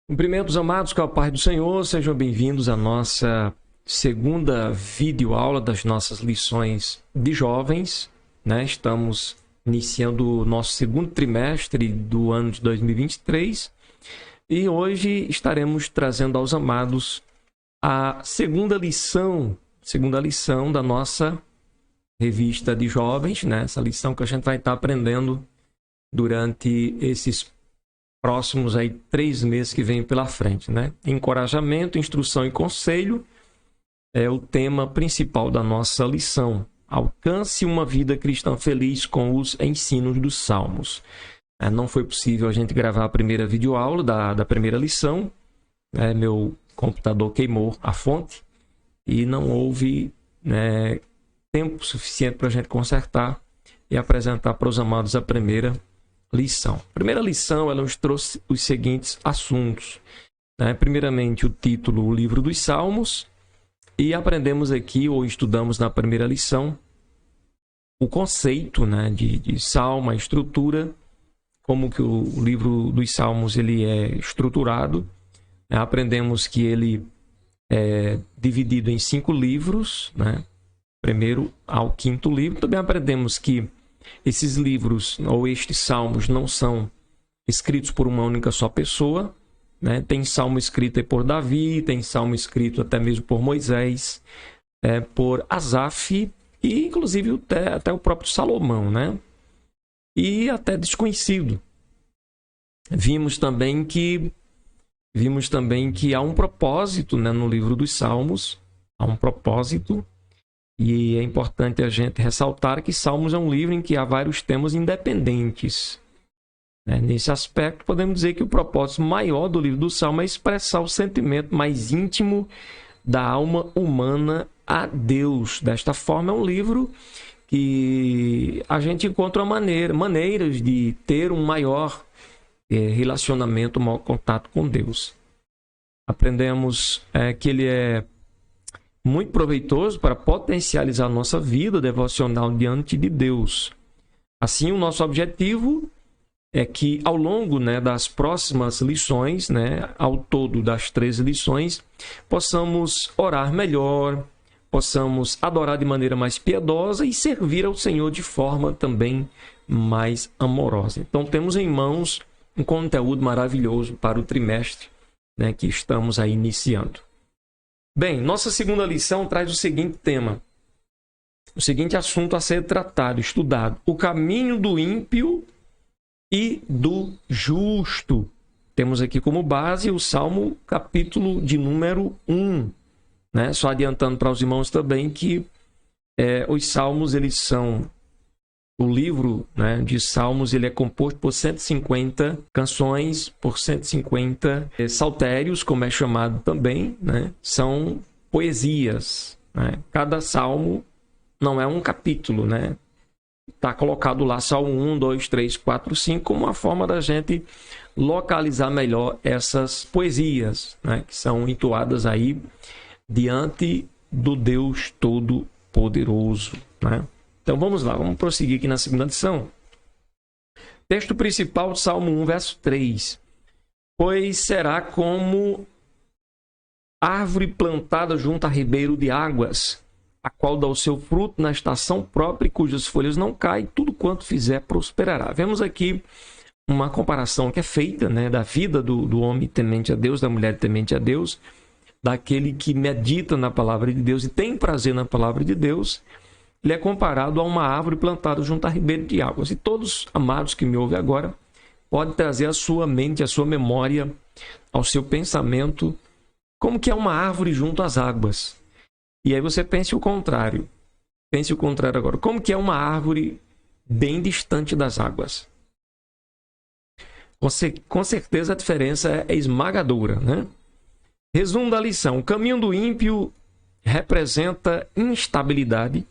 Cumprimentos, amados, com a paz do Senhor. Sejam bem-vindos à nossa segunda videoaula das nossas lições de jovens, né? Estamos iniciando o nosso segundo trimestre do ano de 2023 e hoje estaremos trazendo aos amados a segunda lição da nossa revista de jovens, né? Essa lição que a gente vai estar aprendendo durante esses próximos 3 meses que vêm pela frente, né? Encorajamento, instrução e conselho é o tema principal da nossa lição. Alcance uma vida cristã feliz com os ensinos dos Salmos. Não foi possível a gente gravar a primeira videoaula da primeira lição. Meu computador queimou a fonte e não houve tempo suficiente para a gente consertar e apresentar para os amados a primeira lição. A primeira lição, ela nos trouxe os seguintes assuntos. Primeiramente, o título, o livro dos Salmos, e aprendemos aqui, ou estudamos na primeira lição, o conceito de salmo, a estrutura, como que o livro dos Salmos ele é estruturado. Aprendemos que ele é dividido em 5 livros, primeiro ao 5º livro. Também aprendemos que esses livros ou estes salmos não são escritos por uma única só pessoa, Tem salmo escrito por Davi, tem salmo escrito até mesmo por Moisés, por Asaf e inclusive até o próprio Salomão, E até desconhecido. Vimos também que há um propósito, no livro dos Salmos, há um propósito. E é importante a gente ressaltar que Salmos é um livro em que há vários temas independentes. Nesse aspecto, podemos dizer que o propósito maior do livro do Salmo é expressar o sentimento mais íntimo da alma humana a Deus. Desta forma, é um livro que a gente encontra maneiras de ter um maior relacionamento, um maior contato com Deus. Aprendemos que ele é muito proveitoso para potencializar a nossa vida devocional diante de Deus. Assim, o nosso objetivo é que, ao longo das próximas lições, ao todo das 13 lições, possamos orar melhor, possamos adorar de maneira mais piedosa e servir ao Senhor de forma também mais amorosa. Então, temos em mãos um conteúdo maravilhoso para o trimestre que estamos aí iniciando. Bem, nossa segunda lição traz o seguinte tema, o seguinte assunto a ser tratado, estudado: o caminho do ímpio e do justo. Temos aqui como base o Salmo, capítulo de número 1. Só adiantando para os irmãos também que os Salmos, eles são... O livro de Salmos ele é composto por 150 canções, por 150 saltérios, como é chamado também. São poesias. Cada salmo não é um capítulo. Está colocado lá Salmo 1, 2, 3, 4, 5, como uma forma da gente localizar melhor essas poesias, que são entoadas aí diante do Deus Todo-Poderoso. Então vamos lá, vamos prosseguir aqui na segunda lição. Texto principal, Salmo 1, verso 3. Pois será como árvore plantada junto a ribeiro de águas, a qual dá o seu fruto na estação própria e cujas folhas não caem, tudo quanto fizer prosperará. Vemos aqui uma comparação que é feita da vida do homem temente a Deus, da mulher temente a Deus, daquele que medita na palavra de Deus e tem prazer na palavra de Deus. Ele é comparado a uma árvore plantada junto a ribeiro de águas. E todos, amados que me ouvem agora, podem trazer à sua mente, à sua memória, ao seu pensamento, como que é uma árvore junto às águas. E aí você pense o contrário. Pense o contrário agora. Como que é uma árvore bem distante das águas? Com certeza a diferença é esmagadora, Resumo da lição. O caminho do ímpio representa instabilidade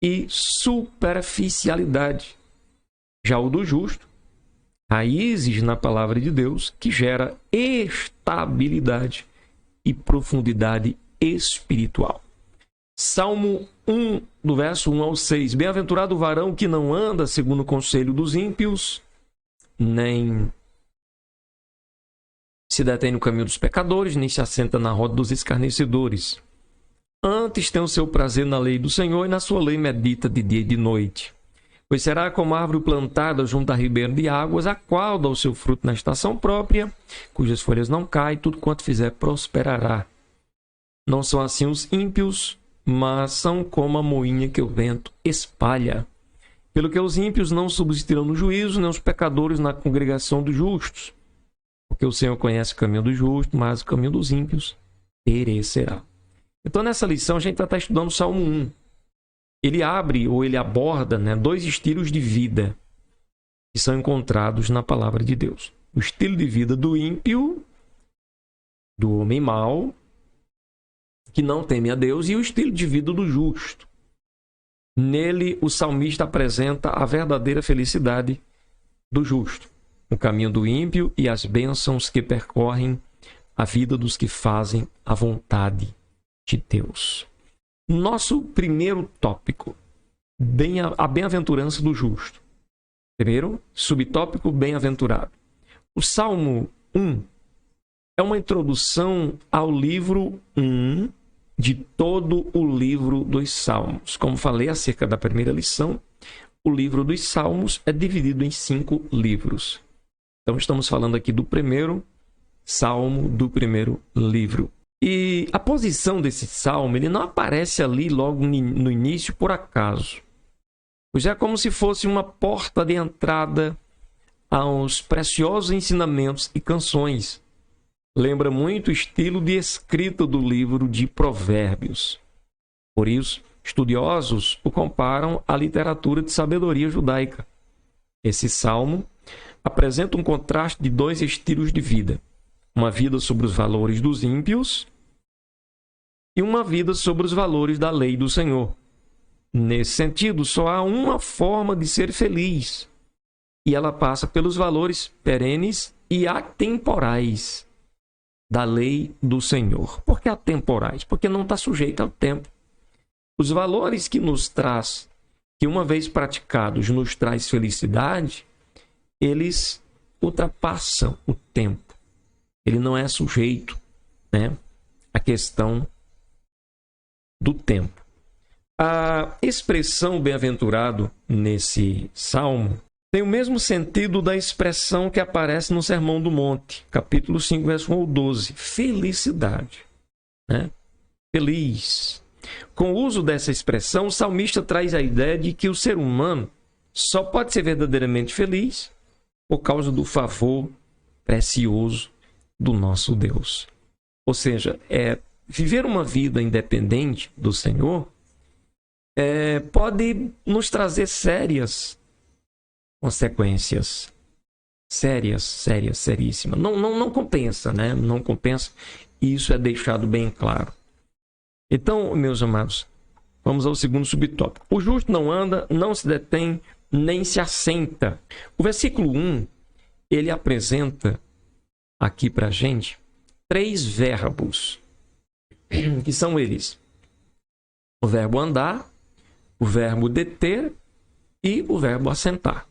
e superficialidade. Já o do justo, raízes na palavra de Deus, que gera estabilidade e profundidade espiritual. Salmo 1, do verso 1 ao 6. Bem-aventurado o varão que não anda segundo o conselho dos ímpios, nem se detém no caminho dos pecadores, nem se assenta na roda dos escarnecedores. Antes tem o seu prazer na lei do Senhor, e na sua lei medita de dia e de noite. Pois será como árvore plantada junto a ribeiro de águas, a qual dá o seu fruto na estação própria, cujas folhas não caem, tudo quanto fizer prosperará. Não são assim os ímpios, mas são como a moinha que o vento espalha. Pelo que os ímpios não subsistirão no juízo, nem os pecadores na congregação dos justos. Porque o Senhor conhece o caminho do justo, mas o caminho dos ímpios perecerá. Então, nessa lição, a gente vai estar estudando o Salmo 1. Ele abre ou ele aborda, dois estilos de vida que são encontrados na palavra de Deus. O estilo de vida do ímpio, do homem mau, que não teme a Deus, e o estilo de vida do justo. Nele, o salmista apresenta a verdadeira felicidade do justo, o caminho do ímpio e as bênçãos que percorrem a vida dos que fazem a vontade de Deus. Nosso primeiro tópico, a bem-aventurança do justo. Primeiro, subtópico, bem-aventurado. O Salmo 1 é uma introdução ao livro 1 de todo o livro dos Salmos. Como falei acerca da primeira lição, o livro dos Salmos é dividido em 5 livros. Então, estamos falando aqui do primeiro Salmo do primeiro livro. E a posição desse salmo, ele não aparece ali logo no início por acaso. Pois é como se fosse uma porta de entrada aos preciosos ensinamentos e canções. Lembra muito o estilo de escrita do livro de Provérbios. Por isso, estudiosos o comparam à literatura de sabedoria judaica. Esse salmo apresenta um contraste de 2 estilos de vida. Uma vida sobre os valores dos ímpios e uma vida sobre os valores da lei do Senhor. Nesse sentido, só há uma forma de ser feliz, e ela passa pelos valores perenes e atemporais da lei do Senhor. Por que atemporais? Porque não está sujeita ao tempo. Os valores que nos traz, que uma vez praticados nos traz felicidade, eles ultrapassam o tempo. Ele não é sujeito, à questão do tempo. A expressão bem-aventurado nesse salmo tem o mesmo sentido da expressão que aparece no Sermão do Monte, capítulo 5, verso 1 ao 12. Felicidade. Feliz. Com o uso dessa expressão, o salmista traz a ideia de que o ser humano só pode ser verdadeiramente feliz por causa do favor precioso do nosso Deus. Ou seja, viver uma vida independente do Senhor pode nos trazer sérias consequências. Seríssimas. Não compensa, Não compensa. E isso é deixado bem claro. Então, meus amados, vamos ao segundo subtópico. O justo não anda, não se detém, nem se assenta. O versículo 1, ele apresenta aqui para a gente 3 verbos, que são eles: o verbo andar, o verbo deter e o verbo assentar.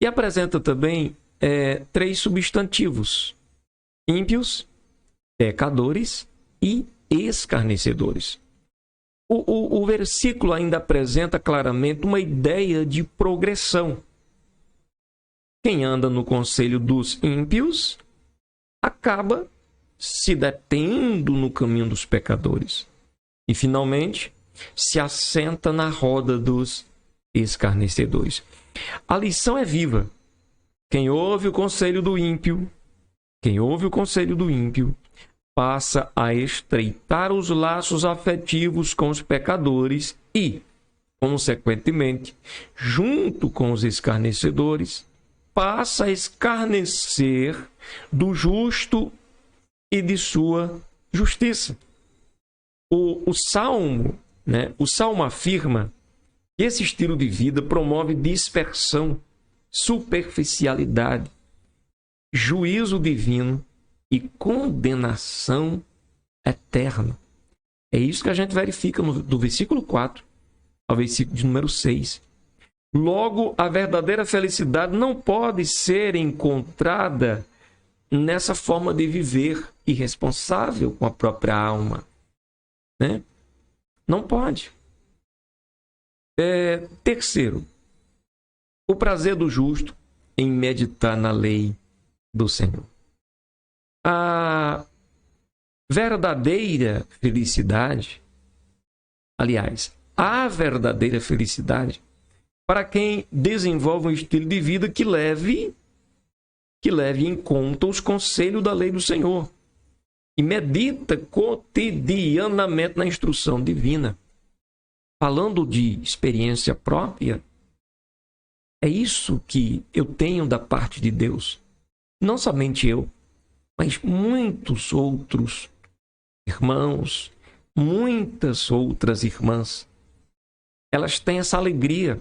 E apresenta também 3 substantivos: ímpios, pecadores e escarnecedores. O versículo ainda apresenta claramente uma ideia de progressão. Quem anda no conselho dos ímpios acaba se detendo no caminho dos pecadores. E, finalmente, se assenta na roda dos escarnecedores. A lição é viva. Quem ouve o conselho do ímpio, passa a estreitar os laços afetivos com os pecadores e, consequentemente, junto com os escarnecedores, passa a escarnecer do justo e de sua justiça. O Salmo afirma que esse estilo de vida promove dispersão, superficialidade, juízo divino e condenação eterna. É isso que a gente verifica do versículo 4 ao versículo de número 6. Logo, a verdadeira felicidade não pode ser encontrada nessa forma de viver irresponsável com a própria alma, né? Não pode. Terceiro, o prazer do justo em meditar na lei do Senhor. A verdadeira felicidade, aliás, a verdadeira felicidade para quem desenvolve um estilo de vida que leve em conta os conselhos da lei do Senhor e medita cotidianamente na instrução divina. Falando de experiência própria, é isso que eu tenho da parte de Deus. Não somente eu, mas muitos outros irmãos, muitas outras irmãs. Elas têm essa alegria.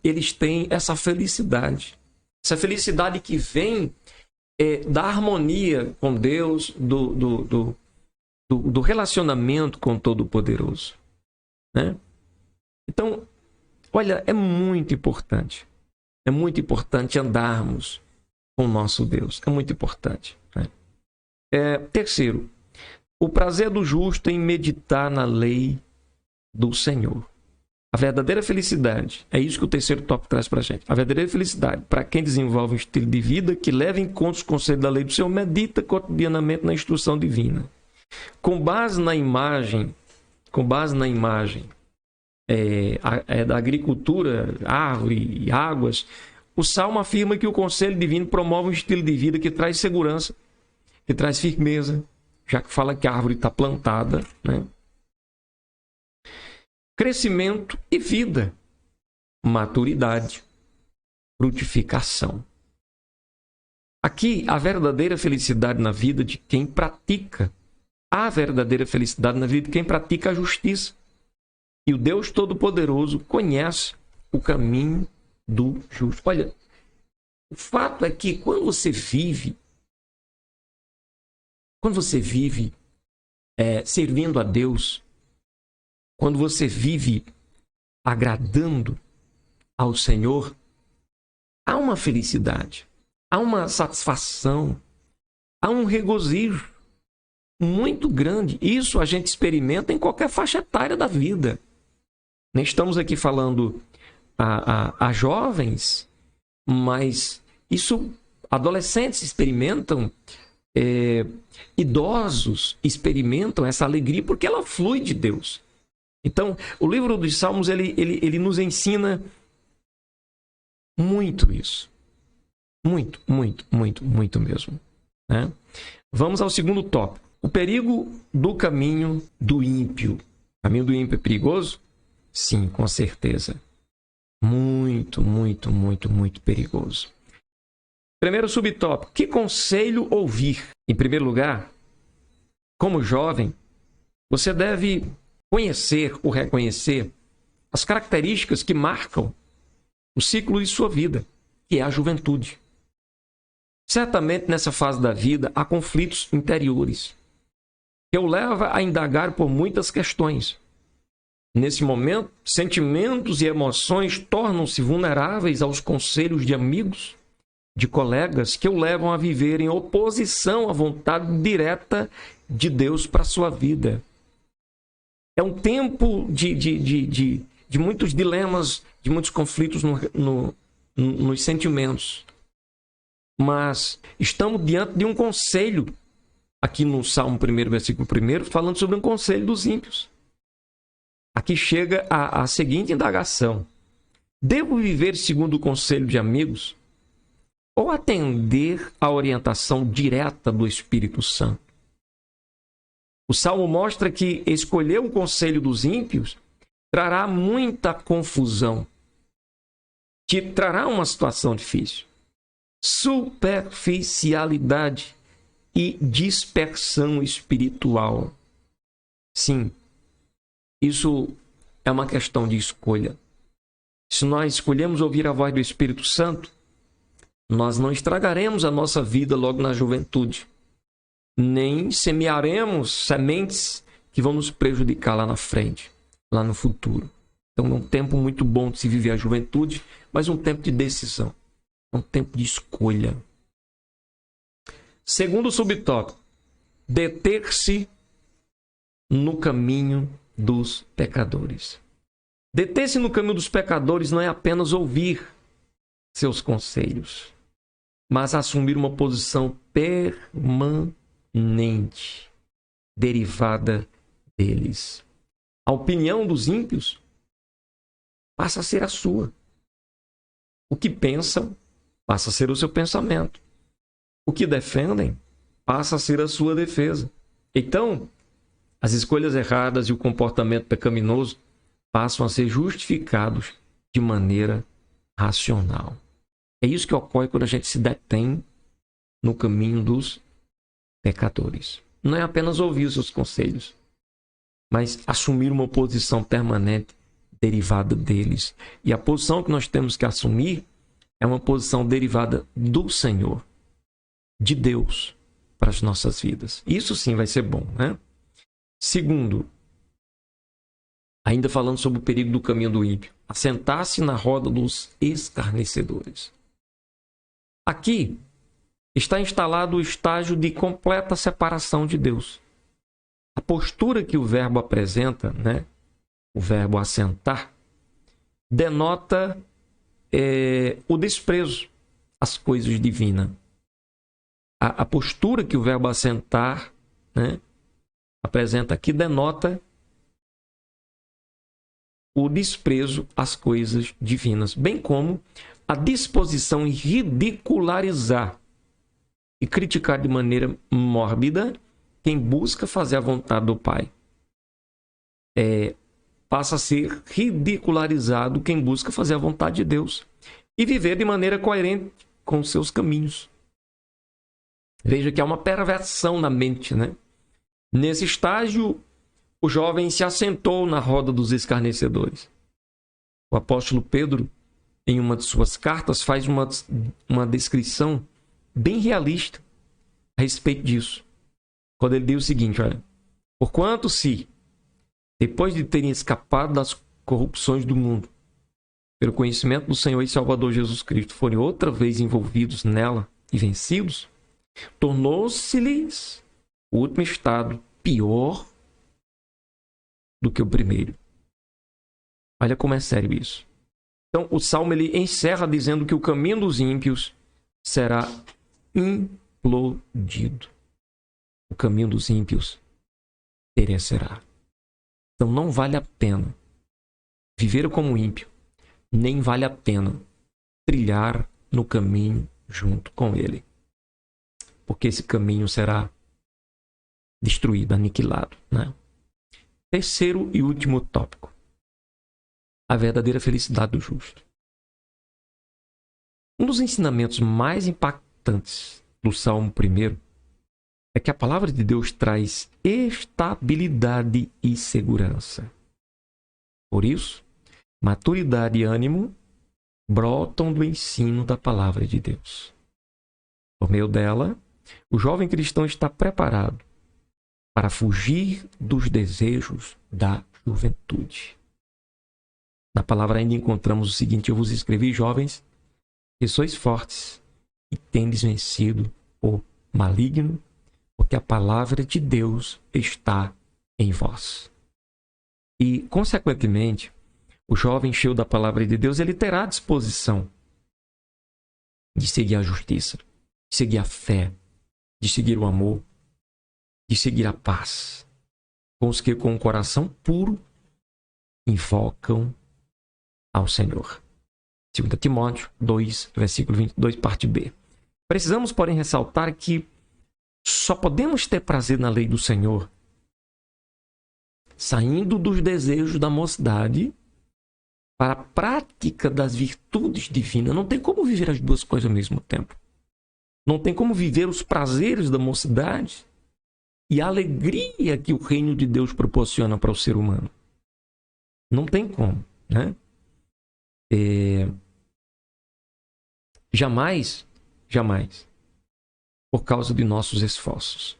Eles têm essa felicidade. Essa felicidade que vem da harmonia com Deus, do relacionamento com o Todo-Poderoso, né? Então, olha, é muito importante. É muito importante andarmos com o nosso Deus. É muito importante, né? Terceiro, o prazer do justo em meditar na lei do Senhor. A verdadeira felicidade, é isso que o terceiro tópico traz para a gente. A verdadeira felicidade, para quem desenvolve um estilo de vida que leva em conta os conselhos da lei do Senhor, medita cotidianamente na instrução divina. Com base na imagem da agricultura, árvore e águas, o Salmo afirma que o conselho divino promove um estilo de vida que traz segurança, que traz firmeza, já que fala que a árvore está plantada, né? Crescimento e vida, maturidade, frutificação. Aqui, a verdadeira felicidade na vida de quem pratica, a justiça. E o Deus Todo-Poderoso conhece o caminho do justo. Olha, o fato é que quando você vive servindo a Deus, quando você vive agradando ao Senhor, há uma felicidade, há uma satisfação, há um regozijo muito grande. Isso a gente experimenta em qualquer faixa etária da vida. Nem estamos aqui falando a jovens, mas isso adolescentes experimentam, idosos experimentam essa alegria porque ela flui de Deus. Então, o livro dos Salmos, ele nos ensina muito isso. Muito, muito, muito, muito mesmo, né? Vamos ao segundo tópico. O perigo do caminho do ímpio. O caminho do ímpio é perigoso? Sim, com certeza. Muito, muito, muito, muito perigoso. Primeiro subtópico. Que conselho ouvir? Em primeiro lugar, como jovem, você deve conhecer ou reconhecer as características que marcam o ciclo de sua vida, que é a juventude. Certamente, nessa fase da vida, há conflitos interiores, que o leva a indagar por muitas questões. Nesse momento, sentimentos e emoções tornam-se vulneráveis aos conselhos de amigos, de colegas, que o levam a viver em oposição à vontade direta de Deus para a sua vida. É um tempo de muitos dilemas, de muitos conflitos nos sentimentos. Mas estamos diante de um conselho, aqui no Salmo 1, versículo 1, falando sobre um conselho dos ímpios. Aqui chega a seguinte indagação: devo viver segundo o conselho de amigos ou atender à orientação direta do Espírito Santo? O Salmo mostra que escolher o conselho dos ímpios trará muita confusão, te trará uma situação difícil. Superficialidade e dispersão espiritual. Sim, isso é uma questão de escolha. Se nós escolhemos ouvir a voz do Espírito Santo, nós não estragaremos a nossa vida logo na juventude, nem semearemos sementes que vão nos prejudicar lá na frente, lá no futuro. Então é um tempo muito bom de se viver a juventude, mas um tempo de decisão. É um tempo de escolha. Segundo subtópico, deter-se no caminho dos pecadores. Deter-se no caminho dos pecadores não é apenas ouvir seus conselhos, mas assumir uma posição permanente, derivada deles. A opinião dos ímpios passa a ser a sua. O que pensam passa a ser o seu pensamento. O que defendem passa a ser a sua defesa. Então, as escolhas erradas e o comportamento pecaminoso passam a ser justificados de maneira racional. É isso que ocorre quando a gente se detém no caminho dos pecadores. Não é apenas ouvir os seus conselhos, mas assumir uma posição permanente derivada deles. E a posição que nós temos que assumir é uma posição derivada do Senhor, de Deus, para as nossas vidas. Isso sim vai ser bom, né? Segundo, ainda falando sobre o perigo do caminho do ímpio, assentar-se na roda dos escarnecedores. Aqui está instalado o estágio de completa separação de Deus. A postura que o verbo apresenta, né? O verbo assentar, denota o desprezo às coisas divinas. A postura que o verbo assentar, né, apresenta aqui denota o desprezo às coisas divinas, bem como a disposição em ridicularizar e criticar de maneira mórbida quem busca fazer a vontade do Pai. Passa a ser ridicularizado quem busca fazer a vontade de Deus e viver de maneira coerente com os seus caminhos. Veja que há uma perversão na mente, né? Nesse estágio, o jovem se assentou na roda dos escarnecedores. O apóstolo Pedro, em uma de suas cartas, faz uma descrição bem realista a respeito disso. Quando ele diz o seguinte, olha, porquanto se, depois de terem escapado das corrupções do mundo, pelo conhecimento do Senhor e Salvador Jesus Cristo, forem outra vez envolvidos nela e vencidos, tornou-se-lhes o último estado pior do que o primeiro. Olha como é sério isso. Então, o Salmo ele encerra dizendo que o caminho dos ímpios será implodido. O caminho dos ímpios perecerá. Então, não vale a pena viver como ímpio, nem vale a pena trilhar no caminho junto com ele. Porque esse caminho será destruído, aniquilado, né? Terceiro e último tópico. A verdadeira felicidade do justo. Um dos ensinamentos mais impactantes do Salmo 1 é que a palavra de Deus traz estabilidade e segurança. Por isso, maturidade e ânimo brotam do ensino da palavra de Deus. Por meio dela, o jovem cristão está preparado para fugir dos desejos da juventude. Na palavra ainda encontramos o seguinte: eu vos escrevi, jovens, que sois fortes e tendes vencido o maligno, porque a palavra de Deus está em vós. E, consequentemente, o jovem cheio da palavra de Deus, ele terá a disposição de seguir a justiça, de seguir a fé, de seguir o amor, de seguir a paz, com os que com o coração puro invocam ao Senhor. 2 Timóteo 2, versículo 22, parte B. Precisamos, porém, ressaltar que só podemos ter prazer na lei do Senhor saindo dos desejos da mocidade para a prática das virtudes divinas. Não tem como viver as duas coisas ao mesmo tempo. Não tem como viver os prazeres da mocidade e a alegria que o reino de Deus proporciona para o ser humano. Não tem como, né? Jamais, por causa de nossos esforços.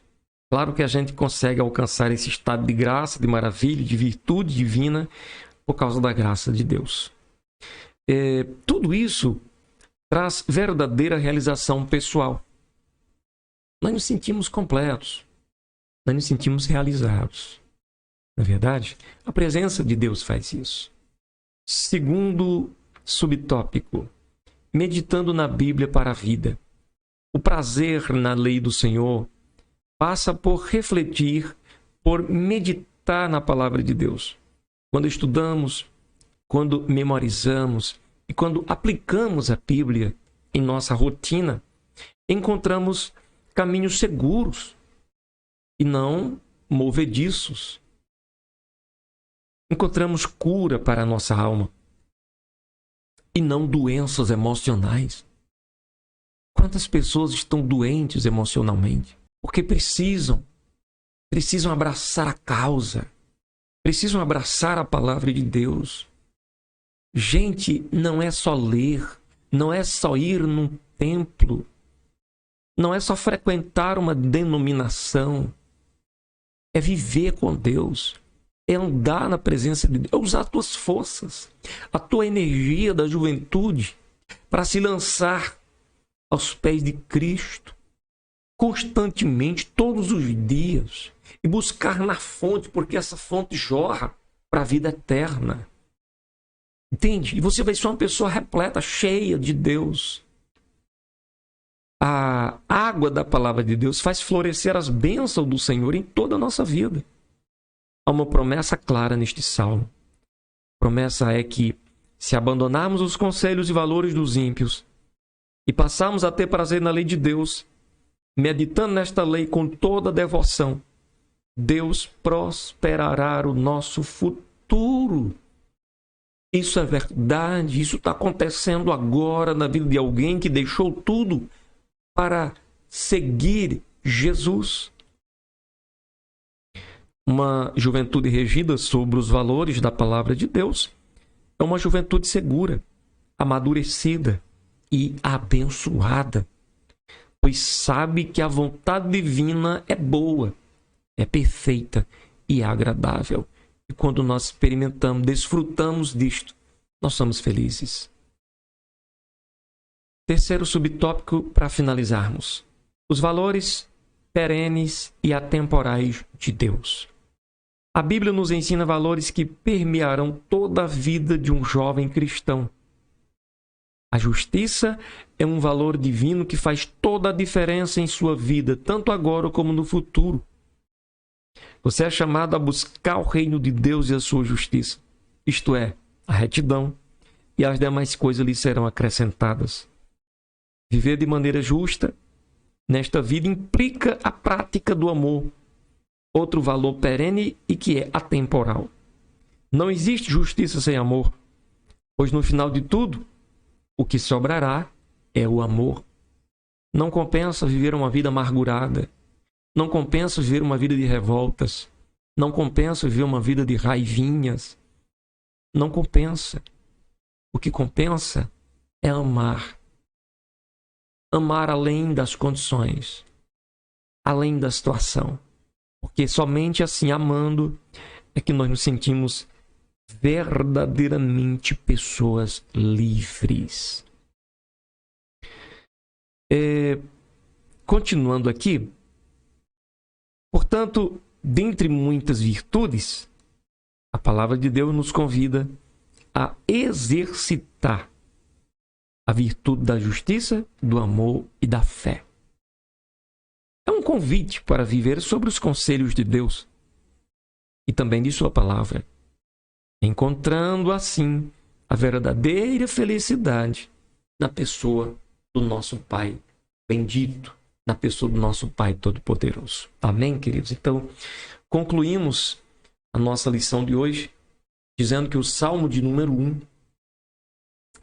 Claro que a gente consegue alcançar esse estado de graça, de maravilha, de virtude divina por causa da graça de Deus. Tudo isso traz verdadeira realização pessoal. Nós nos sentimos completos, nós nos sentimos realizados. Na verdade, a presença de Deus faz isso. Segundo subtópico, meditando na Bíblia para a vida. O prazer na lei do Senhor passa por refletir, por meditar na palavra de Deus. Quando estudamos, quando memorizamos e quando aplicamos a Bíblia em nossa rotina, encontramos caminhos seguros e não movediços. Encontramos cura para a nossa alma e não doenças emocionais. Quantas pessoas estão doentes emocionalmente? Porque precisam abraçar a causa, precisam abraçar a palavra de Deus. Gente, não é só ler, não é só ir num templo, não é só frequentar uma denominação, é viver com Deus, é andar na presença de Deus, é usar as tuas forças, a tua energia da juventude para se lançar aos pés de Cristo, constantemente, todos os dias, e buscar na fonte, porque essa fonte jorra para a vida eterna. Entende? E você vai ser uma pessoa repleta, cheia de Deus. A água da palavra de Deus faz florescer as bênçãos do Senhor em toda a nossa vida. Há uma promessa clara neste salmo. A promessa é que, se abandonarmos os conselhos e valores dos ímpios e passarmos a ter prazer na lei de Deus, meditando nesta lei com toda a devoção, Deus prosperará o nosso futuro. Isso é verdade, isso está acontecendo agora na vida de alguém que deixou tudo para seguir Jesus. Uma juventude regida sobre os valores da palavra de Deus é uma juventude segura, amadurecida e abençoada, pois sabe que a vontade divina é boa, é perfeita e agradável. E quando nós experimentamos, desfrutamos disto, nós somos felizes. Terceiro subtópico para finalizarmos: os valores perenes e atemporais de Deus. A Bíblia nos ensina valores que permearão toda a vida de um jovem cristão. A justiça é um valor divino que faz toda a diferença em sua vida, tanto agora como no futuro. Você é chamado a buscar o reino de Deus e a sua justiça, isto é, a retidão, e as demais coisas lhe serão acrescentadas. Viver de maneira justa nesta vida implica a prática do amor, outro valor perene e que é atemporal. Não existe justiça sem amor, pois no final de tudo, o que sobrará é o amor. Não compensa viver uma vida amargurada, não compensa viver uma vida de revoltas, não compensa viver uma vida de raivinhas, não compensa. O que compensa é amar. Amar além das condições, além da situação. Porque somente assim, amando, é que nós nos sentimos verdadeiramente pessoas livres. Continuando aqui, portanto, dentre muitas virtudes, a palavra de Deus nos convida a exercitar a virtude da justiça, do amor e da fé. É um convite para viver sobre os conselhos de Deus e também de sua palavra, encontrando assim a verdadeira felicidade na pessoa do nosso Pai bendito, na pessoa do nosso Pai Todo-Poderoso. Amém, queridos? Então, concluímos a nossa lição de hoje dizendo que o Salmo de número 1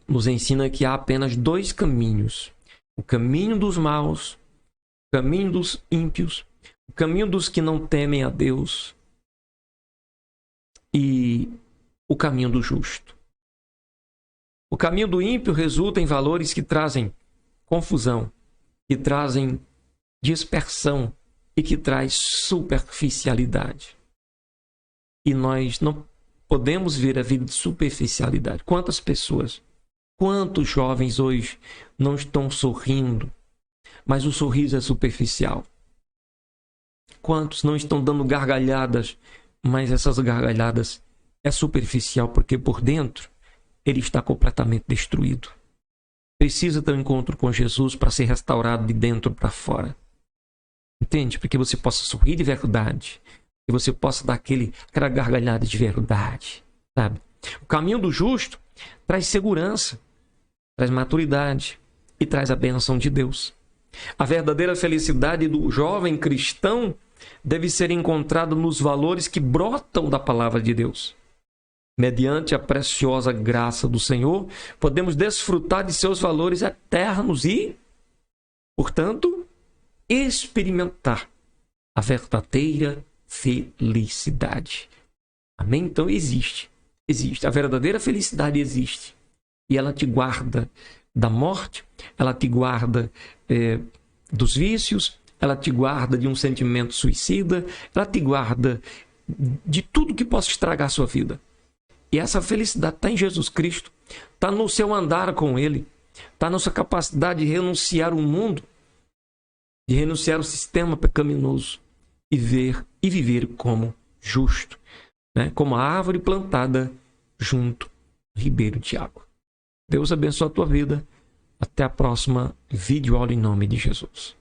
nos ensina que há apenas dois caminhos: o caminho dos maus, o caminho dos ímpios, o caminho dos que não temem a Deus e o caminho do justo. O caminho do ímpio resulta em valores que trazem confusão, que trazem dispersão e que traz superficialidade. E nós não podemos ver a vida de superficialidade. Quantas pessoas Quantos jovens hoje não estão sorrindo, mas o sorriso é superficial? Quantos não estão dando gargalhadas, mas essas gargalhadas é superficial, porque por dentro ele está completamente destruído. Precisa ter um encontro com Jesus para ser restaurado de dentro para fora. Entende? Para que você possa sorrir de verdade, que você possa dar aquela gargalhada de verdade, sabe? O caminho do justo traz segurança, traz maturidade e traz a bênção de Deus. A verdadeira felicidade do jovem cristão deve ser encontrada nos valores que brotam da palavra de Deus. Mediante a preciosa graça do Senhor, podemos desfrutar de seus valores eternos e, portanto, experimentar a verdadeira felicidade. Amém? Então existe. A verdadeira felicidade existe. E ela te guarda da morte, ela te guarda dos vícios, ela te guarda de um sentimento suicida, ela te guarda de tudo que possa estragar a sua vida. E essa felicidade está em Jesus Cristo, está no seu andar com Ele, está na sua capacidade de renunciar ao mundo, de renunciar ao sistema pecaminoso e viver como justo, né? Como a árvore plantada junto ao ribeiro de água. Deus abençoe a tua vida. Até a próxima videoaula em nome de Jesus.